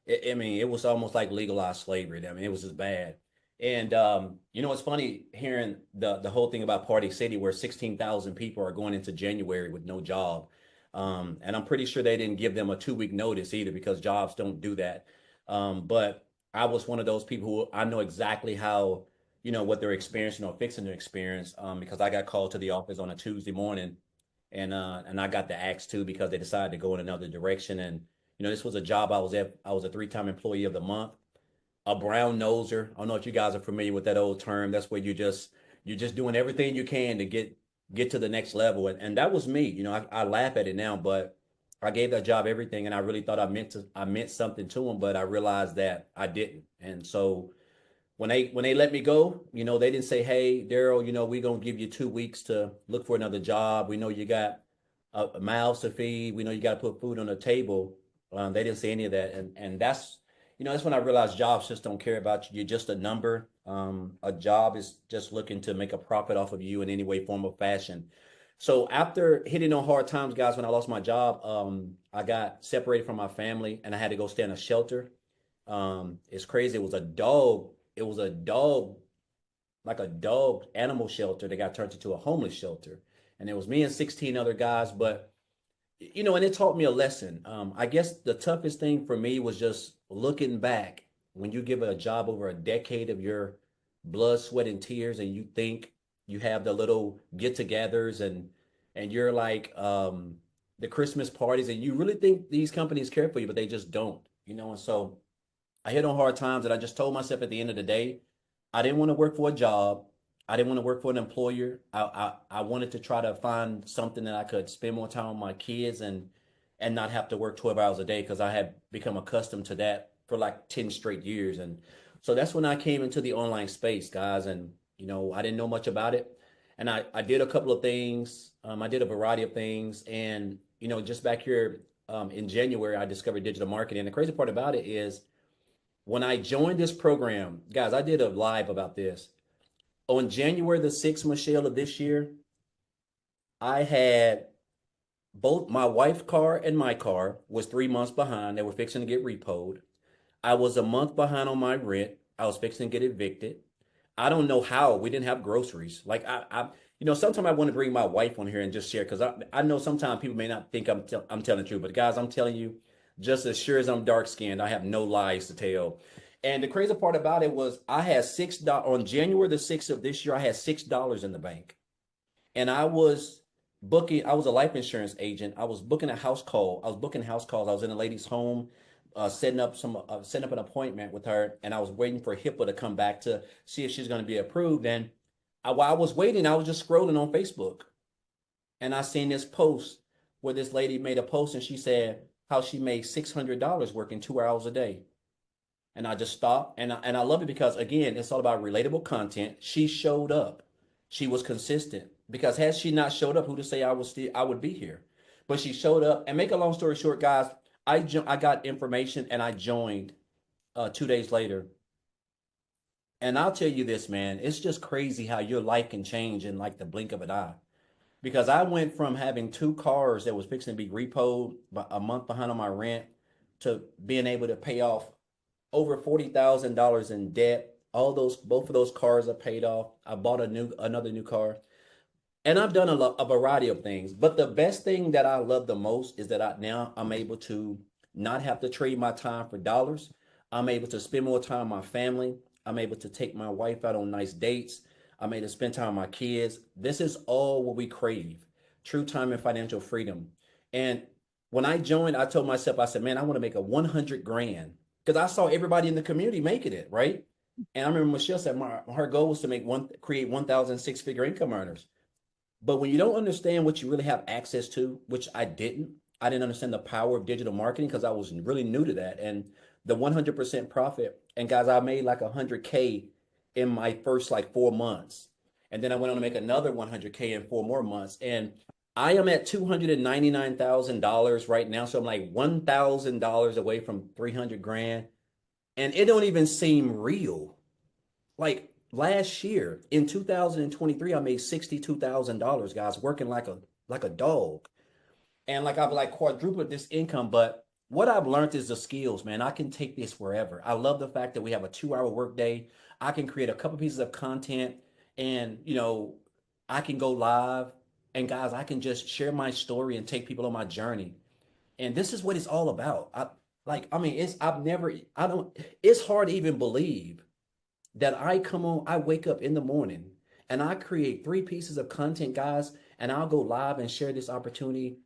I mean, it was almost like legalized slavery. I mean, it was just bad. And it's funny hearing the whole thing about Party City, where 16,000 people are going into January with no job. And I'm pretty sure they didn't give them a 2-week notice either, because jobs don't do that. But I was one of those people who I know exactly how what they're experiencing or fixing to experience, because I got called to the office on a Tuesday morning, and I got the axe too, because they decided to go in another direction. And this was a job I was at. I was a 3-time employee of the month, a brown noser. I don't know if you guys are familiar with that old term. That's where you're just doing everything you can to get to the next level. And that was me. I laugh at it now, but I gave that job everything, and I really thought I meant something to them, but I realized that I didn't. And so when they let me go, they didn't say, hey, Daryl, we're going to give you 2 weeks to look for another job. We know you got a mouths to feed. We know you got to put food on the table. They didn't say any of that. And that's when I realized jobs just don't care about you. You're just a number. A job is just looking to make a profit off of you in any way, form, or fashion. So after hitting on hard times, guys, when I lost my job, I got separated from my family and I had to go stay in a shelter. It's crazy. It was a dog, like a dog animal shelter that got turned into a homeless shelter. And it was me and 16 other guys. But, and it taught me a lesson. I guess the toughest thing for me was just looking back when you give a job over a decade of your blood, sweat, and tears, and you think you have the little get-togethers and and you're like the Christmas parties, and you really think these companies care for you, but they just don't, you know. And so I hit on hard times, and I just told myself at the end of the day, I didn't want to work for a job. I didn't want to work for an employer. I wanted to try to find something that I could spend more time with my kids and not have to work 12 hours a day, because I had become accustomed to that for like 10 straight years. And so that's when I came into the online space, guys. And, you know, I didn't know much about it. And I did a couple of things. I did a variety of things. And, you know, just back here in January, I discovered digital marketing. And the crazy part about it is when I joined this program, guys, I did a live about this. On January the 6th, Michelle, of this year, I had both my wife's car and my car was 3 months behind. They were fixing to get repoed. I was a month behind on my rent. I was fixing to get evicted. I don't know how we didn't have groceries. Like you know, sometimes I want to bring my wife on here and just share, because I know sometimes people may not think I'm telling the truth, but guys, I'm telling you, just as sure as I'm dark skinned, I have no lies to tell. And the crazy part about it was I had $6 on January the 6th of this year. I had $6 in the bank, and I was booking. I was a life insurance agent. I was booking a house call. I was booking house calls. I was in a lady's home, setting up an appointment with her, and I was waiting for HIPAA to come back to see if she's going to be approved. And while I was waiting, I was just scrolling on Facebook, and I seen this post where this lady made a post, and she said how she made $600 working 2 hours a day. And I just stopped, and I love it because, again, it's all about relatable content. She showed up. She was consistent, because had she not showed up, who to say I would be here? But she showed up. And make a long story short, guys, I got information and I joined 2 days later. And I'll tell you this, man, it's just crazy how your life can change in like the blink of an eye. Because I went from having two cars that was fixing to be repoed, a month behind on my rent, to being able to pay off over $40,000 in debt. Both of those cars are paid off. I bought another new car, and I've done a variety of things. But the best thing that I love the most is that I'm able to not have to trade my time for dollars. I'm able to spend more time with my family. I'm able to take my wife out on nice dates. I'm able to spend time with my kids. This is all what we crave: true time and financial freedom. And when I joined, I told myself, I said, man, I want to make a 100 grand, because I saw everybody in the community making it, right? And I remember Michelle said her goal was to create 1,000 six-figure income earners. But when you don't understand what you really have access to, which I didn't understand the power of digital marketing, because I was really new to that. And the 100% profit, and guys, I made like 100K in my first like 4 months. And then I went on to make another 100K in 4 more months. And I am at $299,000 right now. So I'm like $1,000 away from 300 grand. And it don't even seem real. Like last year in 2023, I made $62,000, guys, working like a dog. And like I've like quadrupled this income. But what I've learned is the skills, man. I can take this wherever. I love the fact that we have a 2 hour workday. I can create a couple pieces of content, and you know, I can go live, and guys, I can just share my story and take people on my journey. And this is what it's all about. I mean, it's hard to even believe that I wake up in the morning and I create 3 pieces of content, guys, and I'll go live and share this opportunity.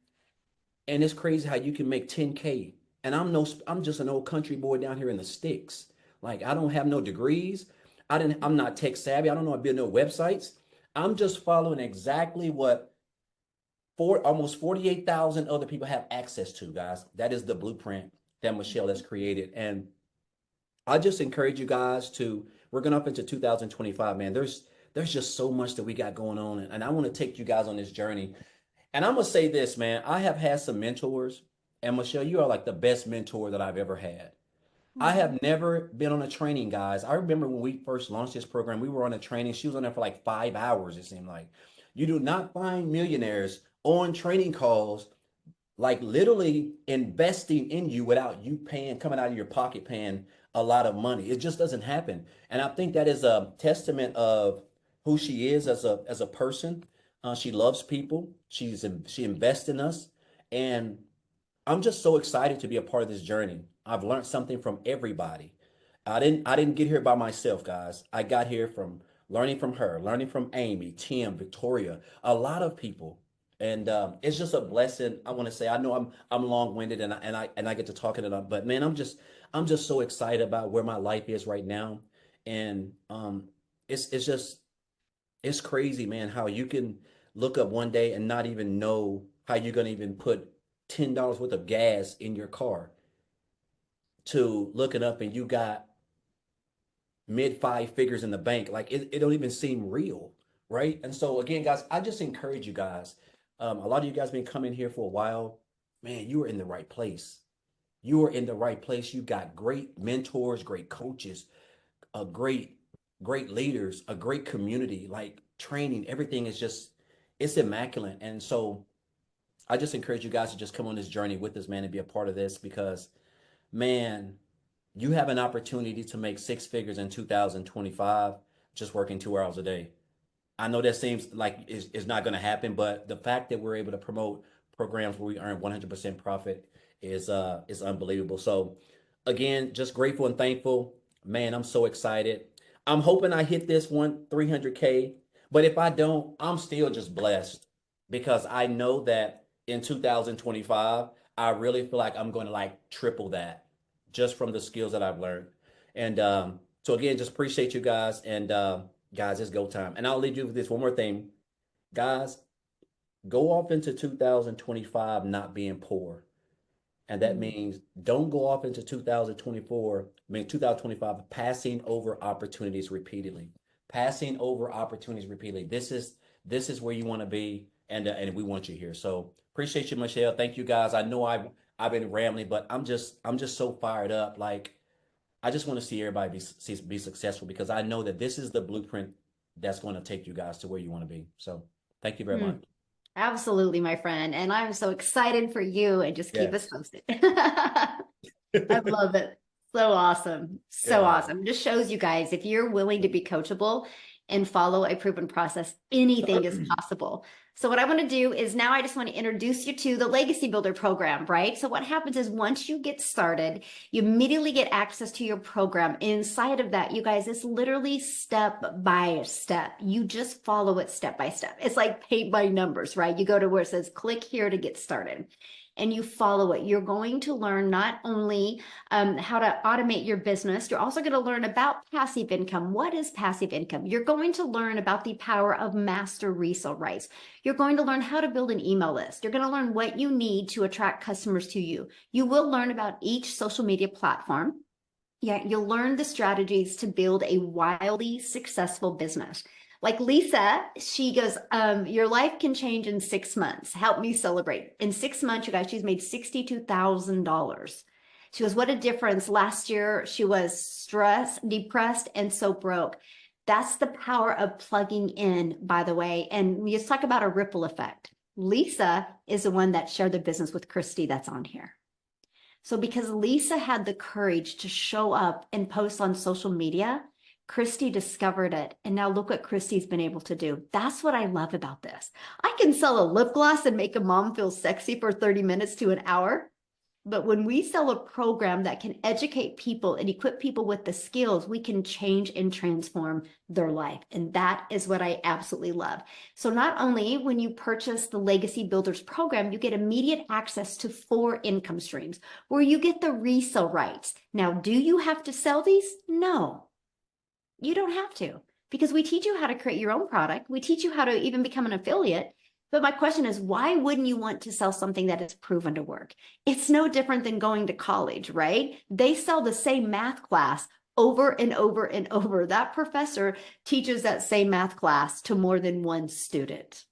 And it's crazy how you can make 10K. And I'm just an old country boy down here in the sticks. Like, I don't have no degrees. I'm not tech savvy. I don't know how to build no websites. I'm just following exactly what almost 48,000 other people have access to, guys. That is the blueprint that Michelle has created. And I just encourage you guys we're going up into 2025, man. There's just so much that we got going on. And I want to take you guys on this journey. And I'm going to say this, man. I have had some mentors, and Michelle, you are like the best mentor that I've ever had. I have never been on a training, guys. I remember when we first launched this program, we were on a training. She was on there for like 5 hours, it seemed like. You do not find millionaires on training calls, like literally investing in you without you coming out of your pocket, paying a lot of money. It just doesn't happen. And I think that is a testament of who she is as a person. She loves people. She invests in us. And I'm just so excited to be a part of this journey. I've learned something from everybody. I didn't get here by myself, guys. I got here from learning from her, learning from Amy, Tim, Victoria, a lot of people. And it's just a blessing. I want to say, I know I'm long-winded and I get to talking it up, but man, I'm just so excited about where my life is right now. And it's just it's crazy, man, how you can look up one day and not even know how you're gonna even put $10 worth of gas in your car, to looking up and you got mid five figures in the bank. Like it don't even seem real, right? And so again, guys, I just encourage you guys. A lot of you guys been coming here for a while. Man, you are in the right place. You are in the right place. You got great mentors, great coaches, a great leaders, a great community, like training. Everything is just it's immaculate. And so I just encourage you guys to just come on this journey with us, man, and be a part of this because, man, you have an opportunity to make six figures in 2025 just working 2 hours a day. I know that seems like is not going to happen, but the fact that we're able to promote programs where we earn 100% profit is unbelievable. So again, just grateful and thankful. Man, I'm so excited. I'm hoping I hit this 300K, but if I don't, I'm still just blessed because I know that in 2025, I really feel like I'm going to like triple that just from the skills that I've learned. And so again, just appreciate you guys. And guys, it's go time. And I'll leave you with this one more thing. Guys, go off into 2025 not being poor. And that means don't go off into 2025 passing over opportunities repeatedly. Passing over opportunities repeatedly. This is where you want to be, and we want you here. So appreciate you, Michelle. Thank you, guys. I know I've been rambling, but I'm just so fired up. Like I just want to see everybody be successful because I know that this is the blueprint that's going to take you guys to where you want to be. So thank you very much. Absolutely, my friend. And I'm so excited for you and just keep us posted. I love it. So awesome. So awesome. Just shows you guys, if you're willing to be coachable and follow a proven process, anything is possible. So what I want to do is now I just want to introduce you to the Legacy Builder program, right? So what happens is once you get started, you immediately get access to your program. Inside of that, you guys, it's literally step by step. You just follow it step by step. It's like paint by numbers, right? You go to where it says click here to get started. And you follow it. You're going to learn not only how to automate your business, you're also going to learn about passive income. What is passive income? You're going to learn about the power of master resale rights. You're going to learn how to build an email list. You're going to learn what you need to attract customers to you. You will learn about each social media platform. Yeah, you'll learn the strategies to build a wildly successful business. Like Lisa, she goes, your life can change in 6 months. Help me celebrate. In 6 months, you guys, she's made $62,000. She goes, what a difference. Last year, she was stressed, depressed, and so broke. That's the power of plugging in, by the way. And we just talk about a ripple effect. Lisa is the one that shared the business with Christy that's on here. So because Lisa had the courage to show up and post on social media, Christy discovered it. And now look what Christy's been able to do. That's what I love about this. I can sell a lip gloss and make a mom feel sexy for 30 minutes to an hour. But when we sell a program that can educate people and equip people with the skills, we can change and transform their life. And that is what I absolutely love. So not only when you purchase the Legacy Builders program, you get immediate access to 4 income streams where you get the resale rights. Now, do you have to sell these? No, you don't have to, because we teach you how to create your own product. We teach you how to even become an affiliate. But my question is, why wouldn't you want to sell something that is proven to work? It's no different than going to college, right? They sell the same math class over and over and over. That professor teaches that same math class to more than one student,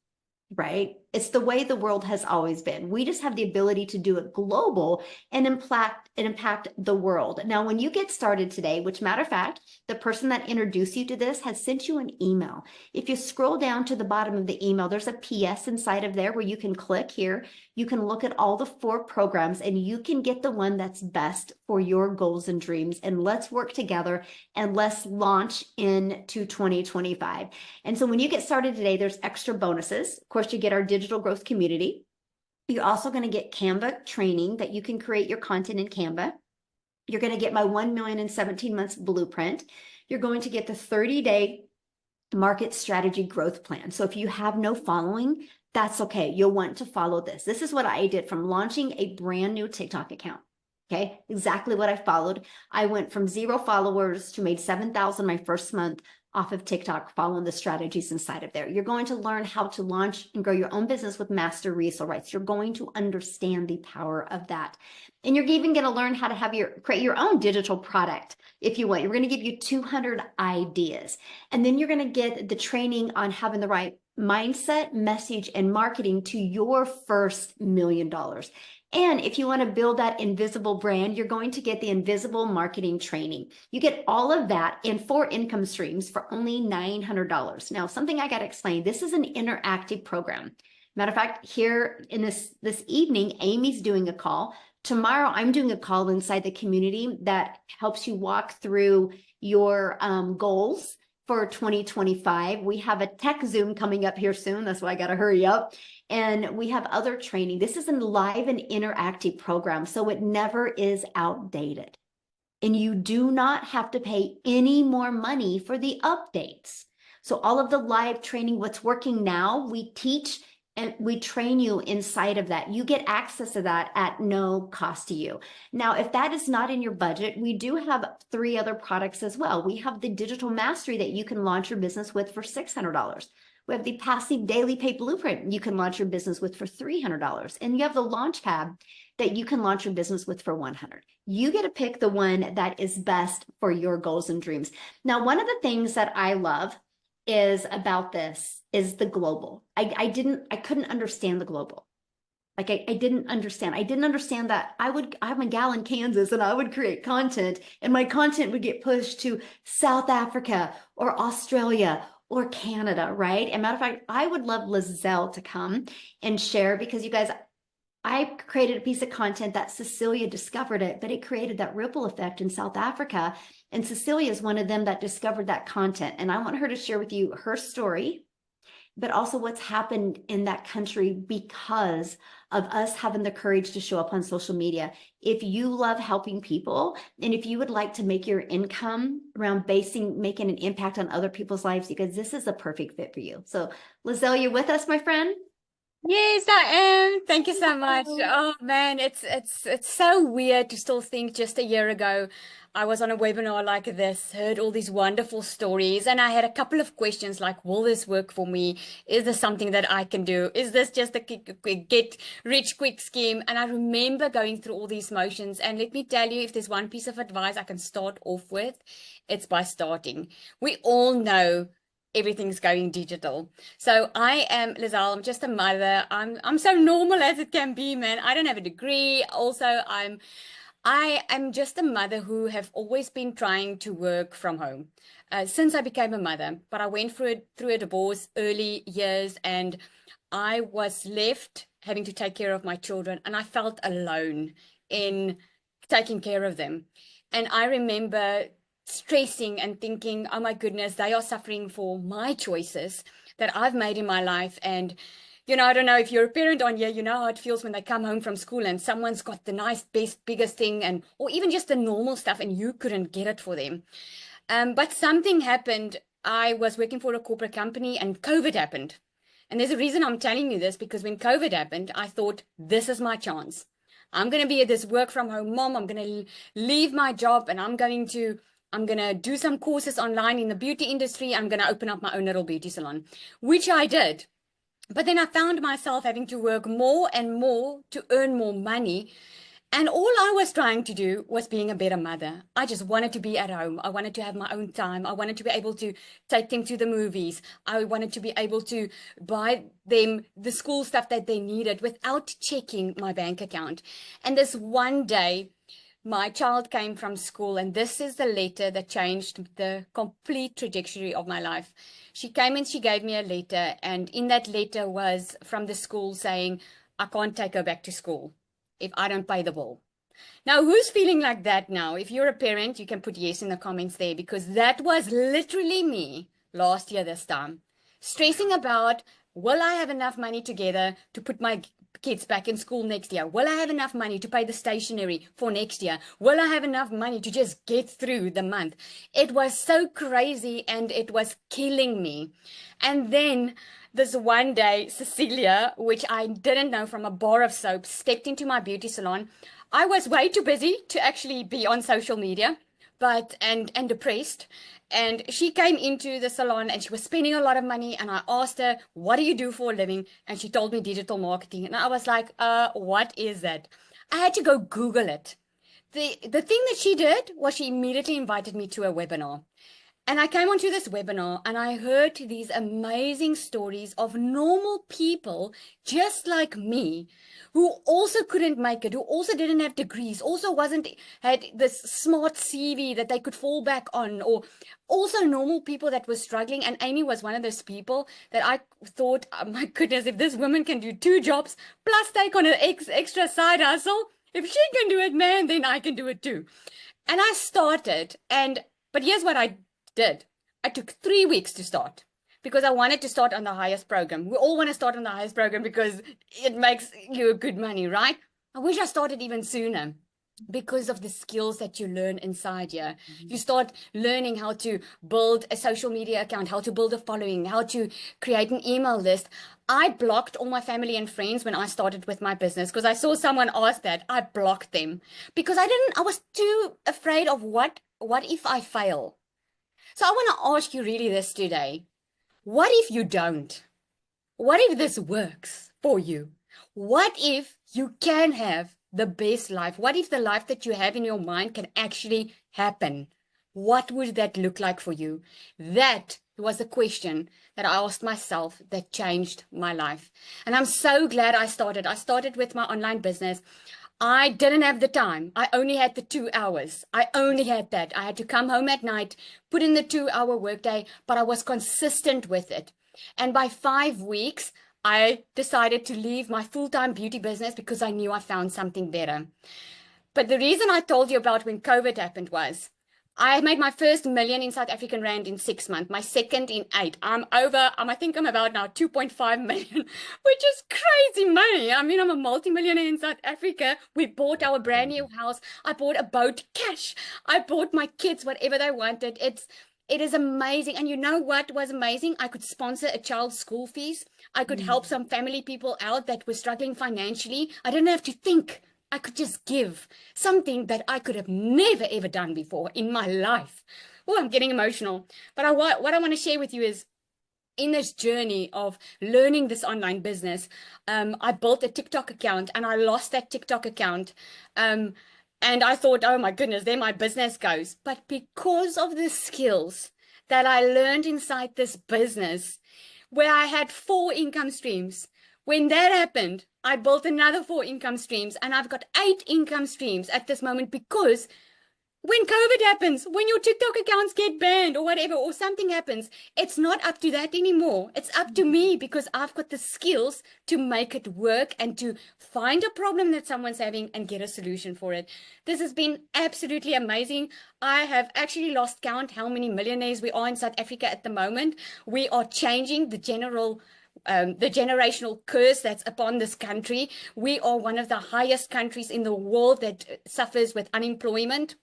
right? It's the way the world has always been. We just have the ability to do it global and impact the world. Now, when you get started today, which matter of fact, the person that introduced you to this has sent you an email. If you scroll down to the bottom of the email, there's a PS inside of there where you can click here. You can look at all the 4 programs and you can get the one that's best for your goals and dreams. And let's work together and let's launch into 2025. And so when you get started today, there's extra bonuses. Of course, you get our digital growth community. You're also going to get Canva training that you can create your content in Canva. You're going to get my 1 million in 17 months blueprint. You're going to get the 30-day market strategy growth plan. So if you have no following, that's okay. You'll want to follow this. This is what I did from launching a brand new TikTok account. Okay, exactly what I followed. I went from 0 followers to made 7,000 my first month off of TikTok, following the strategies inside of there. You're going to learn how to launch and grow your own business with master resale rights. You're going to understand the power of that. And you're even going to learn how to create your own digital product if you want. We're going to give you 200 ideas. And then you're going to get the training on having the right mindset, message, and marketing to your first $1 million. And if you want to build that invisible brand, you're going to get the invisible marketing training. You get all of that in 4 income streams for only $900. Now, something I got to explain, this is an interactive program. Matter of fact, here in this evening, Amy's doing a call. Tomorrow, I'm doing a call inside the community that helps you walk through your goals for 2025. We have a tech Zoom coming up here soon. That's why I got to hurry up. And we have other training. This is a live and interactive program, so it never is outdated. And you do not have to pay any more money for the updates. So all of the live training, what's working now, we teach and we train you inside of that. You get access to that at no cost to you. Now, if that is not in your budget, we do have 3 other products as well. We have the digital mastery that you can launch your business with for $600. We have the passive daily pay blueprint you can launch your business with for $300. And you have the launch pad that you can launch your business with for $100. You get to pick the one that is best for your goals and dreams. Now, one of the things that I love is about this is the global. I couldn't understand the global. Like I didn't understand. I didn't understand that I'm a gal in Kansas and I would create content and my content would get pushed to South Africa or Australia or Canada, right? And matter of fact, I would love Lizelle to come and share, because you guys, I created a piece of content that Cecilia discovered it, but it created that ripple effect in South Africa. And Cecilia is one of them that discovered that content. And I want her to share with you her story, but also what's happened in that country because of us having the courage to show up on social media. If you love helping people, and if you would like to make your income around making an impact on other people's lives, because this is a perfect fit for you. So Lizelle, you with us, my friend? Yes, I am. Thank you so much. Oh man, it's so weird to still think just a year ago I was on a webinar like this, heard all these wonderful stories, and I had a couple of questions like, will this work for me? Is this something that I can do? Is this just a get rich quick scheme? And I remember going through all these motions, and let me tell you, if there's one piece of advice I can start off with, it's by starting. We all know everything's going digital. So I am Lizelle. I'm just a mother. I'm so normal as it can be, man. I don't have a degree. Also, I am just a mother who have always been trying to work from home since I became a mother. But I went through a divorce early years, and I was left having to take care of my children, and I felt alone in taking care of them. And I remember stressing and thinking, oh my goodness, they are suffering for my choices that I've made in my life. And you know, I don't know if you're a parent on here, you know how it feels when they come home from school and someone's got the nice, best, biggest thing, and or even just the normal stuff, and you couldn't get it for them. But something happened. I was working for a corporate company and COVID happened. And there's a reason I'm telling you this, because when COVID happened, I thought, this is my chance. I'm going to be this work from home mom. I'm going to leave my job, and I'm going to do some courses online in the beauty industry. I'm going to open up my own little beauty salon, which I did. But then I found myself having to work more and more to earn more money. And all I was trying to do was being a better mother. I just wanted to be at home. I wanted to have my own time. I wanted to be able to take them to the movies. I wanted to be able to buy them the school stuff that they needed without checking my bank account. And this one day, my child came from school, and this is the letter that changed the complete trajectory of my life. She came and she gave me a letter, and in that letter was from the school saying, I can't take her back to school if I don't pay the bill. Now, who's feeling like that now? If you're a parent, you can put yes in the comments there, because that was literally me last year this time, stressing about, will I have enough money together to put my kids back in school next year? Will I have enough money to pay the stationery for next year? Will I have enough money to just get through the month? It was so crazy and it was killing me. And then this one day, Cecilia, which I didn't know from a bar of soap, stepped into my beauty salon. I was way too busy to actually be on social media, and depressed. And she came into the salon and she was spending a lot of money. And I asked her, what do you do for a living? And she told me digital marketing. And I was like, what is that? I had to go Google it. The thing that she did was she immediately invited me to a webinar. And I came onto this webinar and I heard these amazing stories of normal people just like me who also couldn't make it, who also didn't have degrees, also had this smart CV that they could fall back on, or also normal people that were struggling. And Amy was one of those people that I thought, oh my goodness, if this woman can do 2 jobs plus take on an extra side hustle, if she can do it, man, then I can do it too. And I started, but here's what I did. I took 3 weeks to start because I wanted to start on the highest program. We all want to start on the highest program because it makes you good money, right? I wish I started even sooner because of the skills that you learn inside here. You start learning how to build a social media account, how to build a following, how to create an email list. I blocked all my family and friends when I started with my business because I saw someone ask that. I blocked them because I was too afraid of what if I fail? So I want to ask you really this today. What if you don't? What if this works for you? What if you can have the best life? What if the life that you have in your mind can actually happen? What would that look like for you? That was the question that I asked myself that changed my life. And I'm so glad I started. I started with my online business. I didn't have the time. I only had the 2 hours. I only had that. I had to come home at night, put in the 2-hour workday, but I was consistent with it. And by 5 weeks, I decided to leave my full-time beauty business because I knew I found something better. But the reason I told you about when COVID happened was I made my first million in South African Rand in 6 months, my second in 8. I think I'm about now 2.5 million, which is crazy money. I mean, I'm a multimillionaire in South Africa. We bought our brand new house. I bought a boat cash. I bought my kids whatever they wanted. It is amazing. And you know what was amazing? I could sponsor a child's school fees. I could help some family people out that were struggling financially. I didn't have to think. I could just give something that I could have never, ever done before in my life. Oh, I'm getting emotional. But what I want to share with you is in this journey of learning this online business, I built a TikTok account and I lost that TikTok account. And I thought, oh my goodness, there my business goes. But because of the skills that I learned inside this business, where I had 4 income streams, when that happened, I built another 4 income streams and I've got 8 income streams at this moment because when COVID happens, when your TikTok accounts get banned or whatever, or something happens, it's not up to that anymore. It's up to me because I've got the skills to make it work and to find a problem that someone's having and get a solution for it. This has been absolutely amazing. I have actually lost count how many millionaires we are in South Africa at the moment. We are changing the generational curse that's upon this country. We are one of the highest countries in the world that suffers with unemployment.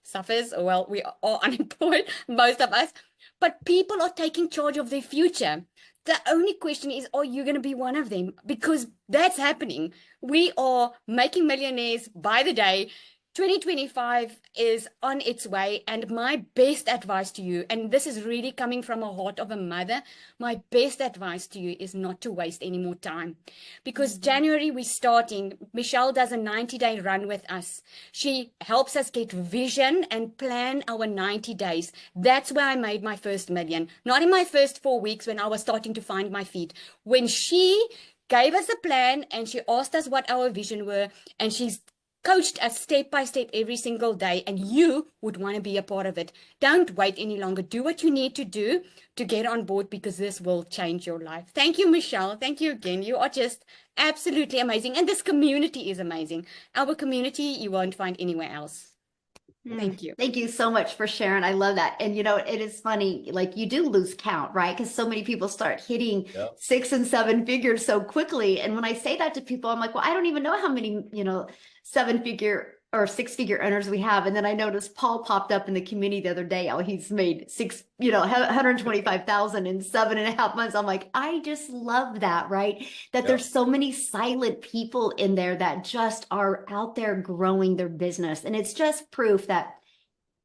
Well, we are unemployed, most of us, but people are taking charge of their future. The only question is, are you going to be one of them? Because that's happening. We are making millionaires by the day. 2025 is on its way, and my best advice to you, and this is really coming from a heart of a mother, my best advice to you is not to waste any more time. Because January we're starting. Michelle does a 90-day run with us. She helps us get vision and plan our 90 days. That's where I made my first million. Not in my first 4 weeks when I was starting to find my feet. When she gave us a plan and she asked us what our vision were, and she's coached us step by step every single day, and you would want to be a part of it. Don't wait any longer. Do what you need to do to get on board, because this will change your life. Thank you, Michelle. Thank you again. You are just absolutely amazing. And this community is amazing. Our community you won't find anywhere else. Thank you. Thank you so much for sharing. I love that. And you know, it is funny, like you do lose count, right? Because so many people start hitting Yep. 6 and 7 figures so quickly. And when I say that to people, I'm like, well, I don't even know how many, 7-figure or 6-figure earners we have. And then I noticed Paul popped up in the community the other day. Oh, he's made 125,000 in 7.5 months. I'm like, I just love that, right? That Yep. there's so many silent people in there that just are out there growing their business. And it's just proof that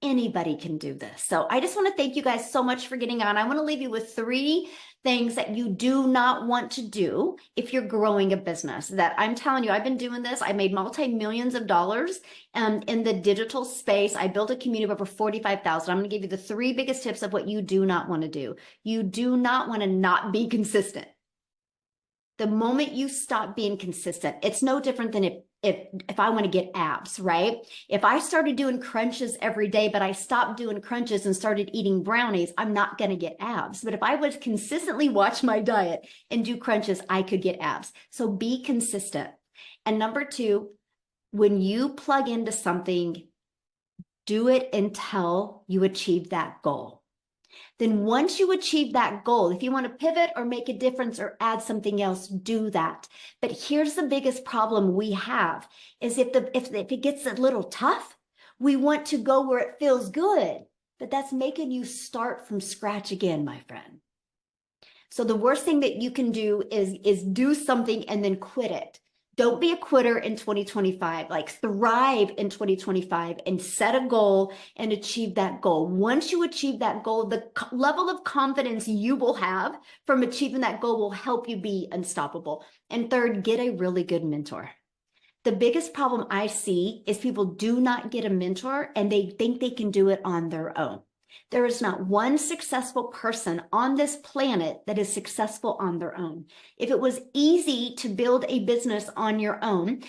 anybody can do this. So I just want to thank you guys so much for getting on. I want to leave you with 3 things that you do not want to do if you're growing a business. That I'm telling you, I've been doing this. I made multi-millions of dollars in the digital space. I built a community of over 45,000. I'm going to give you the 3 biggest tips of what you do not want to do. You do not want to not be consistent. The moment you stop being consistent, it's no different than if I want to get abs, right? If I started doing crunches every day, but I stopped doing crunches and started eating brownies, I'm not going to get abs. But if I would consistently watch my diet and do crunches, I could get abs. So be consistent. And number 2, when you plug into something, do it until you achieve that goal. Then once you achieve that goal, if you want to pivot or make a difference or add something else, do that. But here's the biggest problem we have is if it gets a little tough, we want to go where it feels good, but that's making you start from scratch again, my friend. So the worst thing that you can do is do something and then quit it. Don't be a quitter in 2025, like thrive in 2025 and set a goal and achieve that goal. Once you achieve that goal, the level of confidence you will have from achieving that goal will help you be unstoppable. And 3rd, get a really good mentor. The biggest problem I see is people do not get a mentor and they think they can do it on their own. There is not one successful person on this planet that is successful on their own. If it was easy to build a business on your own,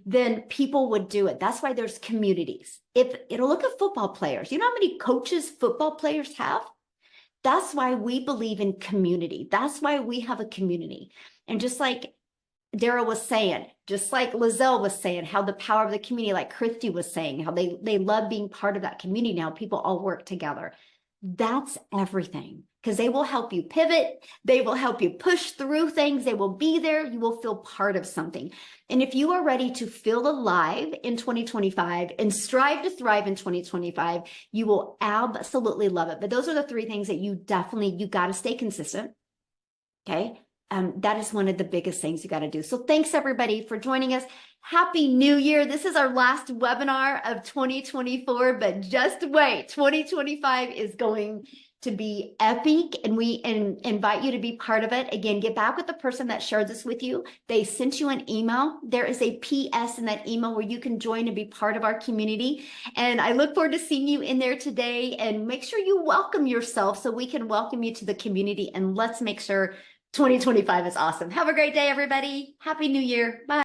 then people would do it. That's why there's communities. Look at football players. You know how many coaches football players have? That's why we believe in community. That's why we have a community. And just like Daryl was saying, just like Lizelle was saying, how the power of the community, like Christy was saying, how they love being part of that community now. People all work together. That's everything, because they will help you pivot. They will help you push through things. They will be there. You will feel part of something. And if you are ready to feel alive in 2025 and strive to thrive in 2025, you will absolutely love it. But those are the 3 things that you got to stay consistent. Okay. That is one of the biggest things you got to do. So thanks everybody for joining us. Happy New Year. This is our last webinar of 2024, but just wait, 2025 is going to be epic and we invite you to be part of it. Again, get back with the person that shared this with you. They sent you an email. There is a PS in that email where you can join and be part of our community. And I look forward to seeing you in there today, and make sure you welcome yourself so we can welcome you to the community, and let's make sure 2025 is awesome. Have a great day, everybody. Happy New Year. Bye.